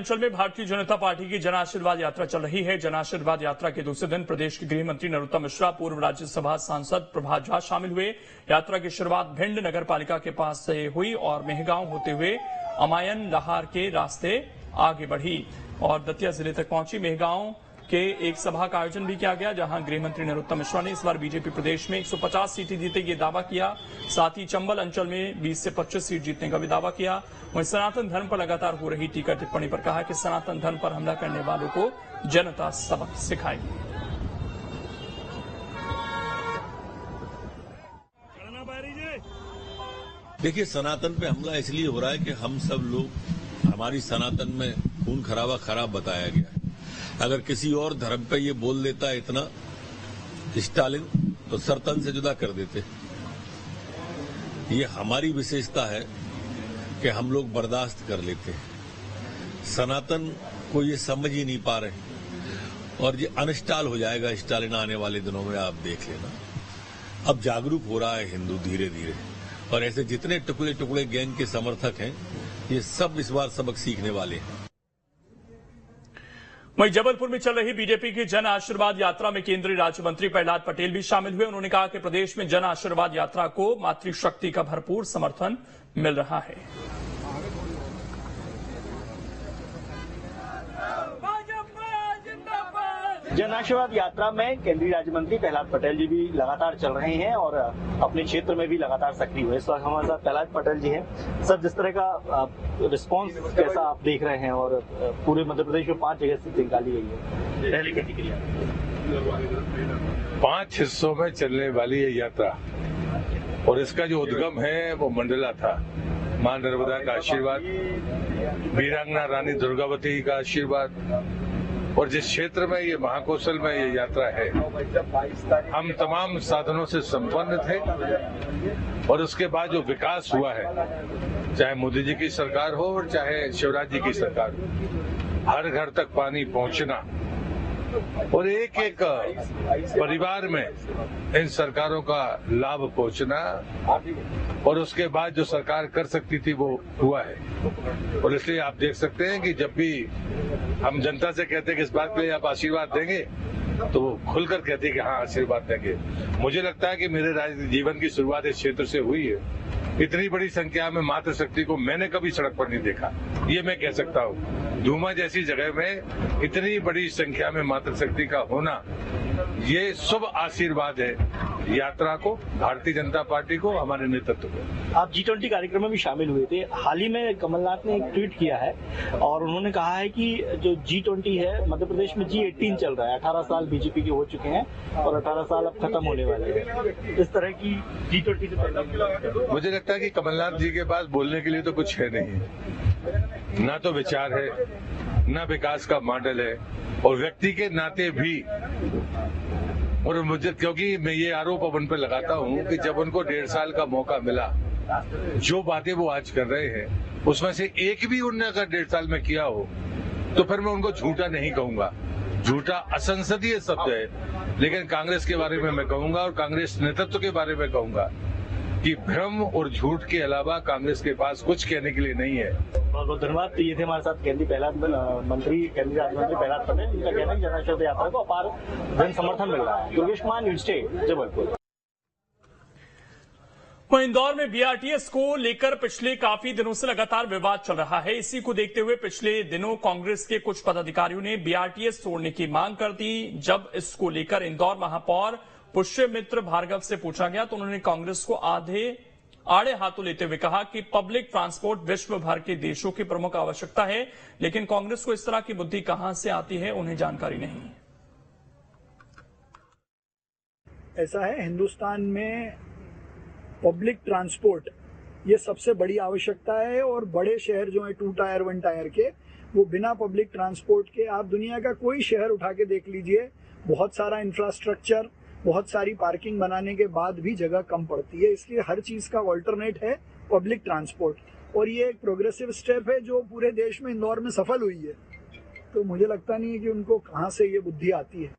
अंचल में भारतीय जनता पार्टी की जन आशीर्वाद यात्रा चल रही है। जन आशीर्वाद यात्रा के दूसरे दिन प्रदेश के गृह मंत्री नरोत्तम मिश्रा, पूर्व राज्यसभा सांसद प्रभात झा शामिल हुए। यात्रा की शुरुआत भिंड नगर पालिका के पास से हुई और मेहगांव होते हुए अमायन लहार के रास्ते आगे बढ़ी और दतिया जिले तक पहुंची। मेहगांव के एक सभा का आयोजन भी किया गया, जहां गृह मंत्री नरोत्तम मिश्रा ने इस बार बीजेपी प्रदेश में 150 सीटें जीते ये दावा किया। साथ ही चंबल अंचल में 20 से 25 सीट जीतने का भी दावा किया। वहीं सनातन धर्म पर लगातार हो रही टीका टिप्पणी पर कहा कि सनातन धर्म पर हमला करने वालों को जनता सबक सिखाएगी। देखिए, सनातन पे हमला इसलिए हो रहा है कि हम सब लोग, हमारी सनातन में खून खराबा खराब बताया गया है। अगर किसी और धर्म पे ये बोल देता है इतना स्टालिन, तो सरतन से जुदा कर देते। ये हमारी विशेषता है कि हम लोग बर्दाश्त कर लेते हैं। सनातन को ये समझ ही नहीं पा रहे और ये अनस्टॉल हो जाएगा स्टालिन आने वाले दिनों में, आप देख लेना। अब जागरूक हो रहा है हिंदू धीरे धीरे, और ऐसे जितने टुकड़े टुकड़े गैंग के समर्थक हैं, ये सब इस बार सबक सीखने वाले हैं। वहीं जबलपुर में चल रही बीजेपी की जन आशीर्वाद यात्रा में केंद्रीय राज्य मंत्री प्रहलाद पटेल भी शामिल हुए। उन्होंने कहा कि प्रदेश में जन आशीर्वाद यात्रा को मातृशक्ति का भरपूर समर्थन मिल रहा है। जन आशीर्वाद यात्रा में केंद्रीय राज्य मंत्री प्रहलाद पटेल जी भी लगातार चल रहे हैं और अपने क्षेत्र में भी लगातार सक्रिय हुए। इस वक्त हमारे साथ प्रहलाद पटेल जी हैं। सर, जिस तरह का रिस्पांस कैसा आप देख रहे हैं, और पूरे मध्य प्रदेश में 5 जगह से निकाली गई है, पहली प्रतिक्रिया? 5 हिस्सों में चलने वाली ये यात्रा, और इसका जो उद्गम है वो मंडला था। मां नर्मदा का आशीर्वाद, वीरांगना रानी दुर्गावती का आशीर्वाद, और जिस क्षेत्र में ये महाकौशल में ये यात्रा है, हम तमाम साधनों से संपन्न थे। और उसके बाद जो विकास हुआ है, चाहे मोदी जी की सरकार हो और चाहे शिवराज जी की सरकार हो, हर घर तक पानी पहुंचना और एक एक परिवार में इन सरकारों का लाभ पहुंचना, और उसके बाद जो सरकार कर सकती थी वो हुआ है। और इसलिए आप देख सकते हैं कि जब भी हम जनता से कहते हैं कि इस बात के लिए आप आशीर्वाद देंगे, तो वो खुलकर कहते हैं कि हाँ, आशीर्वाद देंगे। मुझे लगता है कि मेरे राजनीतिक जीवन की शुरुआत इस क्षेत्र से हुई है। इतनी बड़ी संख्या में मातृशक्ति को मैंने कभी सड़क पर नहीं देखा, ये मैं कह सकता हूँ। धूमा जैसी जगह में इतनी बड़ी संख्या में मातृशक्ति का होना, ये शुभ आशीर्वाद है यात्रा को, भारतीय जनता पार्टी को, हमारे नेतृत्व को। आप G20 कार्यक्रम में भी शामिल हुए थे। हाल ही में कमलनाथ ने एक ट्वीट किया है और उन्होंने कहा है कि जो G20 है, मध्य प्रदेश में G18 चल रहा है। 18 साल बीजेपी के हो चुके हैं और 18 साल अब खत्म होने वाले हैं। इस तरह की G20 से पहले मुझे लगता है कि कमलनाथ जी के पास बोलने के लिए तो कुछ है नहीं, ना तो विचार है, ना विकास का मॉडल है, और व्यक्ति के नाते भी। और मुझे, क्योंकि मैं ये आरोप अब उन पर लगाता हूँ कि जब उनको 1.5 साल का मौका मिला, जो बातें वो आज कर रहे हैं उसमें से एक भी उनने अगर 1.5 साल में किया हो, तो फिर मैं उनको झूठा नहीं कहूंगा। झूठा असंसदीय शब्द है, लेकिन कांग्रेस के बारे में मैं कहूंगा और कांग्रेस नेतृत्व के बारे में कहूंगा कि भ्रम और झूठ के अलावा कांग्रेस के पास कुछ कहने के लिए नहीं है। बहुत बहुत धन्यवाद। तो ये थे हमारे साथ केंद्रीय राज्य मंत्री प्रहलाद पटेल, जिनका कहना है कि जन आशीर्वाद यात्रा को अपार जन समर्थन मिल रहा है। Durgesh Kumar, news state, Jabalpur. वहीं इंदौर में बीआरटीएस को लेकर पिछले काफी दिनों से लगातार विवाद चल रहा है। इसी को देखते हुए पिछले दिनों कांग्रेस के कुछ पदाधिकारियों ने बीआरटीएस तोड़ने की मांग कर दी। जब इसको लेकर इंदौर महापौर पुष्यमित्र भार्गव से पूछा गया, तो उन्होंने कांग्रेस को आड़े हाथों लेते हुए कहा कि पब्लिक ट्रांसपोर्ट विश्व भर के देशों की प्रमुख आवश्यकता है, लेकिन कांग्रेस को इस तरह की बुद्धि कहां से आती है, उन्हें जानकारी नहीं है। ऐसा है, हिंदुस्तान में पब्लिक ट्रांसपोर्ट ये सबसे बड़ी आवश्यकता है, और बड़े शहर जो है 2 टायर 1 टायर के, वो बिना पब्लिक ट्रांसपोर्ट के, आप दुनिया का कोई शहर उठा के देख लीजिए, बहुत सारा इंफ्रास्ट्रक्चर, बहुत सारी पार्किंग बनाने के बाद भी जगह कम पड़ती है। इसलिए हर चीज का ऑल्टरनेट है पब्लिक ट्रांसपोर्ट, और ये एक प्रोग्रेसिव स्टेप है जो पूरे देश में इंदौर में सफल हुई है। तो मुझे लगता नहीं है कि उनको कहां से ये बुद्धि आती है।